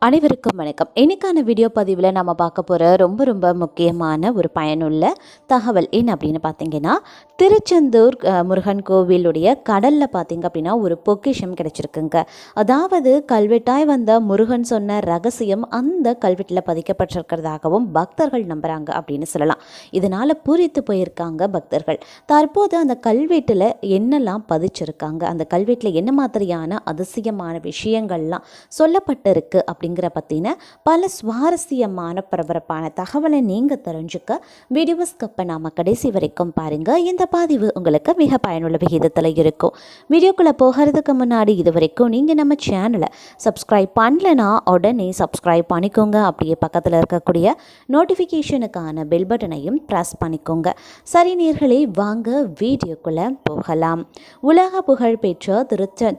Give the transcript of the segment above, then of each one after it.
அனைவருக்கும் வணக்கம். இன்னைக்கான வீடியோ பதிவில் நம்ம பார்க்க போகிற ரொம்ப முக்கியமான ஒரு பயனுள்ள தகவல் என்ன அப்படின்னு பார்த்தீங்கன்னா, திருச்செந்தூர் முருகன் கோவிலுடைய கடலில் பார்த்தீங்க அப்படின்னா ஒரு பொக்கிஷம் கிடைச்சிருக்குங்க. அதாவது கல்வெட்டாய் வந்த முருகன் சொன்ன ரகசியம் அந்த கல்வெட்டில் பதிக்கப்பட்டிருக்கிறதாகவும் பக்தர்கள் நம்புகிறாங்க அப்படின்னு சொல்லலாம். இதனால் பூரித்து போயிருக்காங்க பக்தர்கள். தற்போது அந்த கல்வெட்டில் என்னெல்லாம் பதிச்சிருக்காங்க, அந்த கல்வெட்டில் என்ன மாதிரியான அதிசயமான விஷயங்கள்லாம் சொல்லப்பட்டிருக்கு அப்படிங்கிற பற்றின பல சுவாரஸ்யமான பரபரப்பான தகவலை நீங்கள் தெரிஞ்சுக்க வீடியோவை ஸ்கிப் பண்ணாம கடைசி வரைக்கும் பாருங்கள். இந்த பதிவு உங்களுக்கு மிக பயனுள்ள விகிதத்தில் இருக்கும். வீடியோக்குள்ளே போகிறதுக்கு முன்னாடி இது வரைக்கும் நீங்கள் நம்ம சேனலை சப்ஸ்கிரைப் பண்ணலைன்னா உடனே சப்ஸ்கிரைப் பண்ணிக்கோங்க. அப்படியே பக்கத்தில் இருக்கக்கூடிய நோட்டிஃபிகேஷனுக்கான பெல் பட்டனையும் ப்ரெஸ் பண்ணிக்கோங்க. சரி நேயர்களே, வாங்க வீடியோக்குள்ளே போகலாம். உலக புகழ்பெற்ற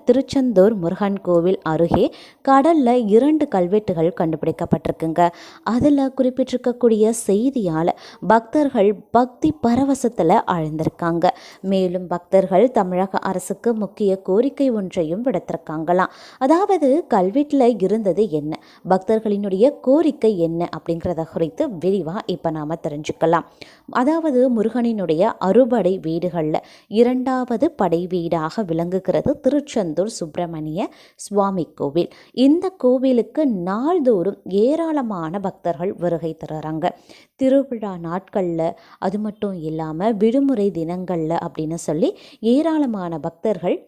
திருச்செந்தூர் முருகன் கோவில் அருகே கடலில் 2 கல்வெட்டுகள் கண்டுபிடிக்கப்பட்டிருக்குங்க. அதில் குறிப்பிட்டிருக்கக்கூடிய செய்தியால் பக்தர்கள் பக்தி பரவசத்தில் ஆழ்ந்திருக்காங்க. மேலும் பக்தர்கள் தமிழக அரசுக்கு முக்கிய கோரிக்கை ஒன்றையும் விடுத்திருக்காங்களாம். அதாவது கல்வெட்டில் இருந்தது என்ன, பக்தர்களினுடைய கோரிக்கை என்ன அப்படிங்கிறத குறித்து விரிவாக இப்போ நாம் தெரிஞ்சுக்கலாம். அதாவது முருகனினுடைய அறுபடை வீடுகளில் 2வது படை வீடாக விளங்குகிறது திருச்செந்தூர் சுப்பிரமணிய சுவாமி கோவில். இந்த கோவிலுக்கு நாள்தோறும் ஏராளமான பக்தர்கள் வருகை தருகிறாங்க. திருவிழா நாட்களில், அது மட்டும் இல்லாமல் விடுமுறை தினங்களில் அப்படின்னு சொல்லி ஏராளமான பக்தர்கள்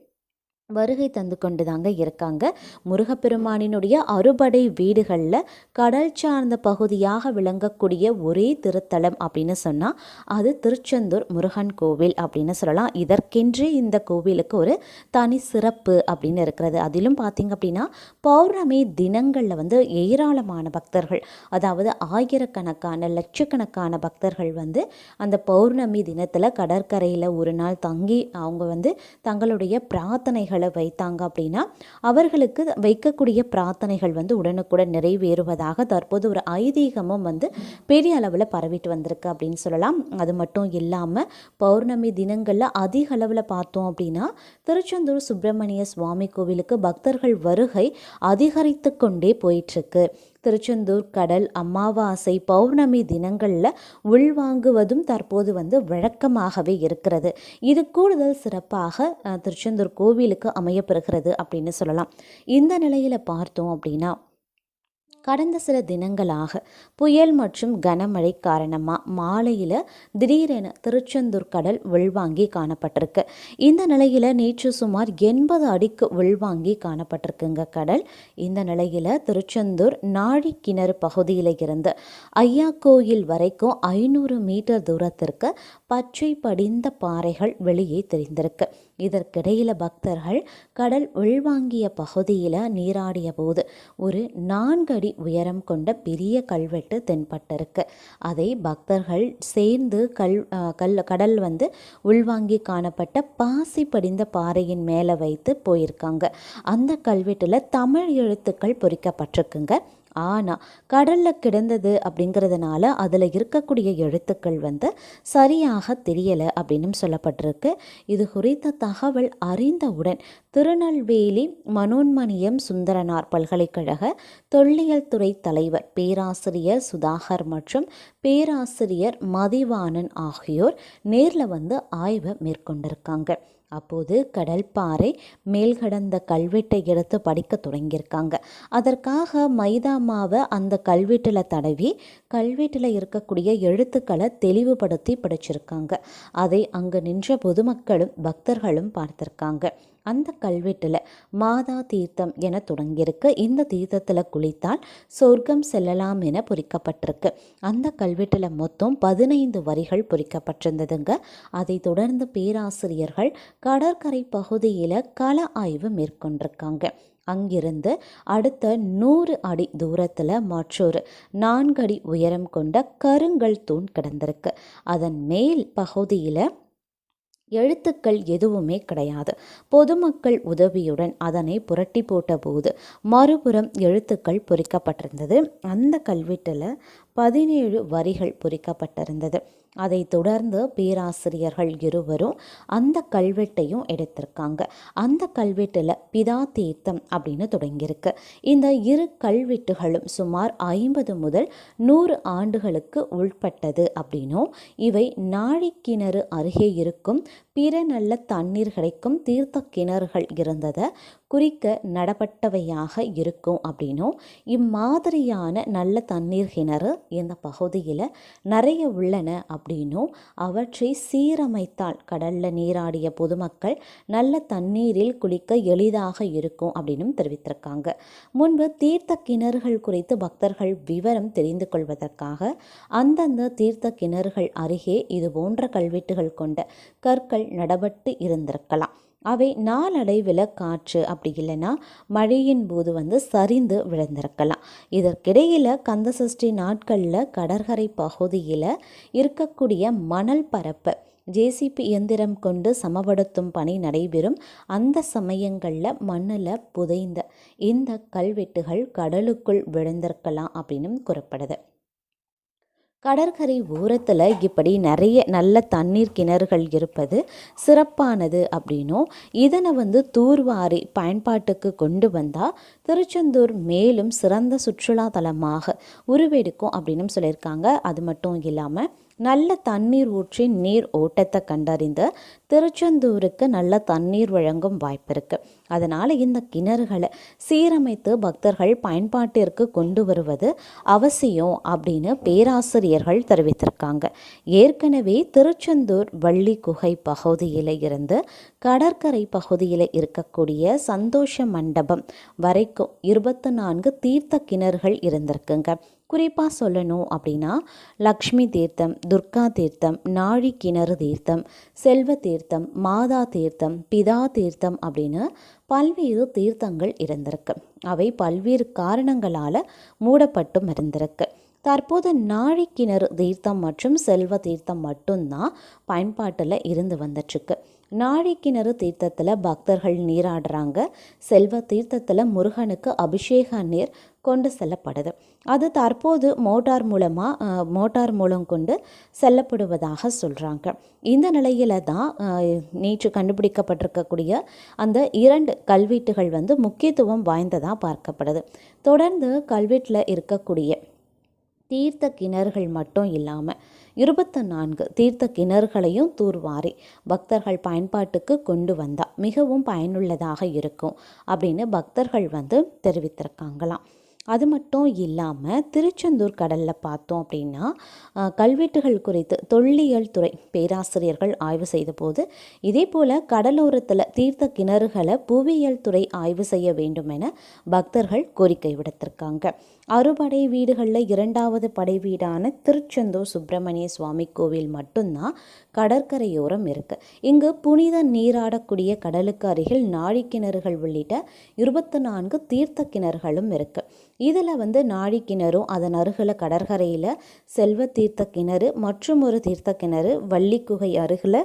வருகை தந்து கொண்டு தாங்க இருக்காங்க. முருகப்பெருமானினுடைய அறுபடை வீடுகளில் கடல் சார்ந்த பகுதியாக விளங்கக்கூடிய ஒரே திருத்தலம் அப்படின்னு சொன்னால் அது திருச்செந்தூர் முருகன் கோவில் அப்படின்னு சொல்லலாம். இதற்கென்று இந்த கோவிலுக்கு ஒரு தனி சிறப்பு அப்படின்னு இருக்கிறது. அதிலும் பார்த்திங்க அப்படின்னா பௌர்ணமி தினங்களில் ஏராளமான பக்தர்கள், அதாவது ஆயிரக்கணக்கான லட்சக்கணக்கான பக்தர்கள் அந்த பௌர்ணமி தினத்தில் கடற்கரையில் ஒரு நாள் தங்கி அவங்க தங்களுடைய பிரார்த்தனைகள் வைத்தாங்க அப்படின்னா அவர்களுக்கு வைக்கக்கூடிய பிரார்த்தனைகள் உடனுக்குடன் நிறைவேறுவதாக தற்போது ஒரு ஐதீகமும் பெரிய அளவில் பரவிட்டு வந்திருக்கு அப்படின்னு சொல்லலாம். அது மட்டும் இல்லாமல் பௌர்ணமி தினங்களில் அதிக அளவில் பார்த்தோம் அப்படின்னா திருச்செந்தூர் சுப்பிரமணிய சுவாமி கோவிலுக்கு பக்தர்கள் வருகை அதிகரித்து கொண்டே போயிட்டுருக்கு. திருச்செந்தூர் கடல் அமாவாசை பௌர்ணமி தினங்களில் உள்வாங்குவதும் தற்போது வழக்கமாகவே இருக்கிறது. இது கூடுதல் சிறப்பாக திருச்செந்தூர் கோவிலுக்கு அமையப்பெறுகிறது அப்படின்னு சொல்லலாம். இந்த நிலையில் பார்த்தோம் அப்படின்னா கடந்த சில தினங்களாக புயல் மற்றும் கனமழை காரணமாக மாலையில் திடீரென திருச்செந்தூர் கடல் உள்வாங்கி காணப்பட்டிருக்கு. இந்த நிலையில் நேற்று சுமார் 80 அடிக்கு உள்வாங்கி காணப்பட்டிருக்குங்க கடல். இந்த நிலையில் திருச்செந்தூர் நாழி கிணறு பகுதியில் இருந்து ஐயா கோயில் வரைக்கும் 500 மீட்டர் தூரத்திற்கு பச்சை படிந்த பாறைகள் வெளியே தெரிந்திருக்கு. இதற்கிடையில் பக்தர்கள் கடல் உள்வாங்கிய பகுதியில் நீராடிய போது ஒரு 4 அடி உயரம் கொண்ட பெரிய கல்வெட்டு தென்பட்டிருக்கு. அதை பக்தர்கள் சேர்ந்து கடல் உள்வாங்கி காணப்பட்ட பாசி படிந்த பாறையின் மேலே வைத்து போயிருக்காங்க. அந்த கல்வெட்டில் தமிழ் எழுத்துக்கள் பொறிக்கப்பட்டிருக்குங்க. ஆனால் கடலில் கிடந்தது அப்படிங்கிறதுனால அதில் இருக்கக்கூடிய எழுத்துக்கள் சரியாக தெரியலை அப்படின்னு சொல்லப்பட்டிருக்கு. இது குறித்த தகவல் அறிந்தவுடன் திருநெல்வேலி மனோன்மணியம் சுந்தரனார் பல்கலைக்கழக தொல்லியல் துறை தலைவர் பேராசிரியர் சுதாகர் மற்றும் பேராசிரியர் மதிவாணன் ஆகியோர் நேரில் ஆய்வை மேற்கொண்டிருக்காங்க. அப்போது கடல்பாறை மேல்கடந்த கல்வெட்டை எடுத்து படிக்க தொடங்கியிருக்காங்க. அதற்காக மைதா மாவை அந்த கல்வெட்டில் தடவி கல்வெட்டில் இருக்கக்கூடிய எழுத்துக்களை தெளிவுபடுத்தி படிச்சிருக்காங்க. அதை அங்கு நின்ற பொதுமக்களும் பக்தர்களும் பார்த்திருக்காங்க. அந்த கல்வெட்டில் மாதா தீர்த்தம் என தொடங்கியிருக்கு. இந்த தீர்த்தத்தில் குளித்தால் சொர்க்கம் செல்லலாம் என பொறிக்கப்பட்டிருக்கு. அந்த கல்வெட்டில் மொத்தம் 15 வரிகள் பொறிக்கப்பட்டிருந்ததுங்க. அதை தொடர்ந்து பேராசிரியர்கள் கடற்கரை பகுதியில் கள ஆய்வு மேற்கொண்டிருக்காங்க. அங்கிருந்து அடுத்த 100 அடி தூரத்தில் மற்றொரு 4 அடி உயரம் கொண்ட கருங்கல் தூண் கிடந்திருக்கு. அதன் மேல் பகுதியில் எழுத்துக்கள் எதுவுமே கிடையாது. பொதுமக்கள் உதவியுடன் அதனை புரட்டி போட்டபோது மறுபுறம் எழுத்துக்கள் பொறிக்கப்பட்டிருந்தது. அந்த கல்வெட்டில் 17 வரிகள் பொறிக்கப்பட்டிருந்தது. அதை தொடர்ந்து பேராசிரியர்கள் இருவரும் அந்த கல்வெட்டையும் எடுத்திருக்காங்க. அந்த கல்வெட்டில் பிதா தீர்த்தம் அப்படின்னு தொடங்கியிருக்கு. இந்த இரு கல்வெட்டுகளும் சுமார் 50 முதல் 100 ஆண்டுகளுக்கு உள்பட்டது அப்படின்னும், இவை நாழிக்கிணறு அருகே இருக்கும் பிற நல்ல தண்ணீர் கிடைக்கும் தீர்த்த கிணறுகள் இருந்ததை குறிக்க நடப்பட்டவையாக இருக்கும் அப்படின்னும், இம்மாதிரியான நல்ல தண்ணீர் கிணறு இந்த பகுதியில் நிறைய உள்ளன அப்படின்னும், அவற்றை சீரமைத்தால் கடலில் நீராடிய பொதுமக்கள் நல்ல தண்ணீரில் குளிக்க எளிதாக இருக்கும் அப்படின்னும் தெரிவித்திருக்காங்க. முன்பு தீர்த்த கிணறுகள் குறித்து பக்தர்கள் விவரம் தெரிந்து கொள்வதற்காக அந்தந்த தீர்த்த கிணறுகள் அருகே இது போன்ற கல்வெட்டுகள் கொண்ட கற்கள் நடப்பட்டு இருந்திருக்கலாம். அவை நாளடைவில் காற்று அப்படி இல்லைன்னா மழையின் போது சரிந்து விழுந்திருக்கலாம். இதற்கிடையில் கந்தசஷ்டி நாட்களில் கடற்கரை பகுதியில் இருக்கக்கூடிய மணல் பரப்பை ஜேசிபி இயந்திரம் கொண்டு சமப்படுத்தும் பணி நடைபெறும். அந்த சமயங்களில் மண்ணில் புதைந்த இந்த கல்வெட்டுகள் கடலுக்குள் விழுந்திருக்கலாம் அப்படின்னு கூறப்படுது. கடற்கரை ஓரத்தில் இப்படி நிறைய நல்ல தண்ணீர் கிணறுகள் இருப்பது சிறப்பானது அப்படின்னும், இதனை தூர்வாரி பயன்பாட்டுக்கு கொண்டு வந்தால் திருச்செந்தூர் மேலும் சிறந்த சுற்றுலா தலமாக உருவெடுக்கும் அப்படின்னு சொல்லியிருக்காங்க. அது மட்டும் இல்லாமல் நல்ல தண்ணீர் ஊற்றி நீர் ஓட்டத்தை கண்டறிந்து திருச்செந்தூருக்கு நல்ல தண்ணீர் வழங்கும் வாய்ப்பு இருக்குது. அதனால் இந்த கிணறுகளை சீரமைத்து பக்தர்கள் பயன்பாட்டிற்கு கொண்டு வருவது அவசியம் அப்படின்னு பேராசிரியர்கள் தெரிவித்திருக்காங்க. ஏற்கனவே திருச்செந்தூர் வள்ளி குகை பகுதியில் இருந்து கடற்கரை பகுதியில் இருக்கக்கூடிய சந்தோஷ மண்டபம் வரைக்கும் 24 தீர்த்த கிணறுகள் இருந்திருக்குங்க. குறிப்பாக சொல்லணும் அப்படின்னா லக்ஷ்மி தீர்த்தம், துர்கா தீர்த்தம், நாழி கிணறு தீர்த்தம், செல்வ தீர்த்தம், மாதா தீர்த்தம், பிதா தீர்த்தம் அப்படின்னு பல்வேறு தீர்த்தங்கள் இருந்திருக்கு. அவை பல்வேறு காரணங்களால் மூடப்பட்டும் இருந்திருக்கு. தற்போது நாழி கிணறு தீர்த்தம் மற்றும் செல்வ தீர்த்தம் மட்டும்தான் பயன்பாட்டில் இருந்து வந்துட்டுருக்கு. நாழி கிணறு தீர்த்தத்தில் பக்தர்கள் நீராடுறாங்க. செல்வ தீர்த்தத்தில் முருகனுக்கு அபிஷேக நீர் கொண்டு செல்லப்படுது. அது தற்போது மோட்டார் மூலம் கொண்டு செல்லப்படுவதாக சொல்கிறாங்க. இந்த நிலையில் தான் நேற்று கண்டுபிடிக்கப்பட்டிருக்கக்கூடிய அந்த 2 கல்வெட்டுகள் முக்கியத்துவம் வாய்ந்ததாக பார்க்கப்படுது. தொடர்ந்து கல்வெட்டில் இருக்கக்கூடிய தீர்த்த கிணறுகள் மட்டும் இல்லாமல் 24 தீர்த்த கிணறுகளையும் தூர்வாரி பக்தர்கள் பயன்பாட்டுக்கு கொண்டு வந்தால் மிகவும் பயனுள்ளதாக இருக்கும் அப்படின்னு பக்தர்கள் தெரிவித்திருக்காங்களாம். அது மட்டும் இல்லாமல் திருச்செந்தூர் கடலில் பார்த்தோம் அப்படின்னா கல்வெட்டுகள் குறித்து தொல்லியல் துறை பேராசிரியர்கள் ஆய்வு செய்த போது இதே போல் கடலோரத்தில் தீர்த்த கிணறுகளை புவியியல் துறை ஆய்வு செய்ய வேண்டும் என பக்தர்கள் கோரிக்கை விடுத்திருக்காங்க. அறுபடை வீடுகளில் 2வது படை வீடான திருச்செந்தூர் சுப்பிரமணிய சுவாமி கோவில் மட்டும்தான் கடற்கரையோரம் இருக்குது. இங்கு புனித நீராடக்கூடிய கடலுக்கு அருகில் நாழி கிணறுகள் உள்ளிட்ட 24 தீர்த்த கிணறுகளும் இருக்குது. இதில் நாழி கிணறும் அதன் அருகில் கடற்கரையில் செல்வ தீர்த்த கிணறு மற்றும் ஒரு தீர்த்த கிணறு வள்ளி குகை அருகில்,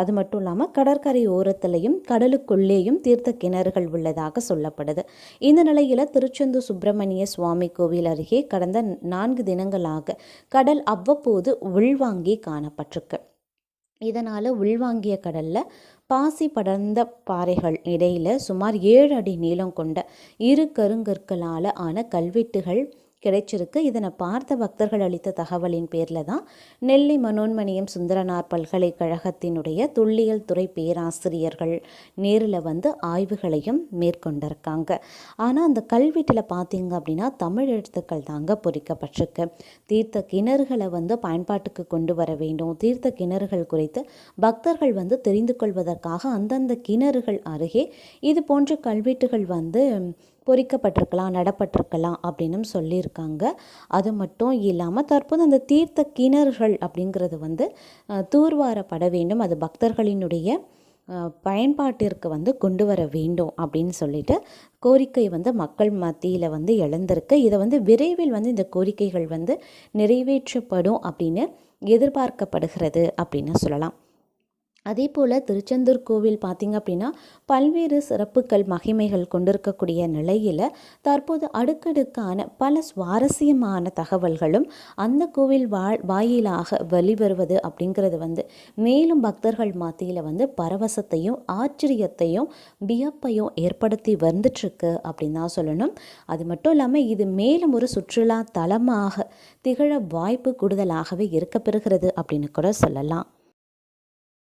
அது மட்டும் இல்லாமல் கடற்கரை ஓரத்திலையும் கடலுக்குள்ளேயும் தீர்த்த கிணறுகள் உள்ளதாக சொல்லப்படுது. இந்த நிலையில் திருச்செந்தூர் சுப்பிரமணிய சுவாமி கோவில் அருகே கடந்த 4 தினங்களாக கடல் அவ்வப்போது உள்வாங்கி காணப்பட்டிருக்கு. இதனால் உள்வாங்கிய கடலில் பாசி படர்ந்த பாறைகள் இடையில் சுமார் 7 அடி நீளம் கொண்ட 2 கருங்கற்களால் ஆன கல்வெட்டுகள் கிடைச்சிருக்கு. இதனை பார்த்த பக்தர்கள் அளித்த தகவலின் பேரில் தான் நெல்லை மனோன்மணியம் சுந்தரனார் பல்கலைக்கழகத்தினுடைய தொல்லியல் துறை பேராசிரியர்கள் நேரில் ஆய்வுகளையும் மேற்கொண்டிருக்காங்க. ஆனால் அந்த கல்வெட்டில் பார்த்தீங்க அப்படின்னா தமிழ் எழுத்துக்கள் தாங்க பொறிக்கப்பட்டிருக்கு. தீர்த்த கிணறுகளை பயன்பாட்டுக்கு கொண்டு வர வேண்டும். தீர்த்த கிணறுகள் குறித்து பக்தர்கள் தெரிந்து கொள்வதற்காக அந்தந்த கிணறுகள் அருகே இது போன்ற கல்வெட்டுகள் பொறிக்கப்பட்டிருக்கலாம், நடப்பட்டிருக்கலாம் அப்படின்னு சொல்லியிருக்காங்க. அது மட்டும் இல்லாமல் தற்போது அந்த தீர்த்த கிணறுகள் அப்படிங்கிறது தூர்வாரப்பட வேண்டும். அது பக்தர்களினுடைய பயன்பாட்டிற்கு கொண்டு வர வேண்டும் அப்படின்னு சொல்லிட்டு கோரிக்கை மக்கள் மத்தியில் எழுந்திருக்கு. இதை விரைவில் இந்த கோரிக்கைகள் நிறைவேற்றப்படும் அப்படின்னு எதிர்பார்க்கப்படுகிறது அப்படின்னு சொல்லலாம். அதே போல் திருச்செந்தூர் கோவில் பார்த்திங்க அப்படின்னா பல்வேறு சிறப்புகள் மகிமைகள் கொண்டிருக்கக்கூடிய நிலையில் தற்போது அடுக்கடுக்கான பல சுவாரஸ்யமான தகவல்களும் அந்த கோவில் வாயிலாக வெளிவருவது அப்படிங்கிறது மேலும் பக்தர்கள் மத்தியில் பரவசத்தையும் ஆச்சரியத்தையும் வியப்பையும் ஏற்படுத்தி வந்துட்டுருக்கு அப்படின்னு தான் சொல்லணும். அது மட்டும் இல்லாமல் இது மேலும் ஒரு சுற்றுலா தலமாக திகழ வாய்ப்பு கூடுதலாகவே இருக்கப்பெறுகிறது அப்படின்னு கூட சொல்லலாம்.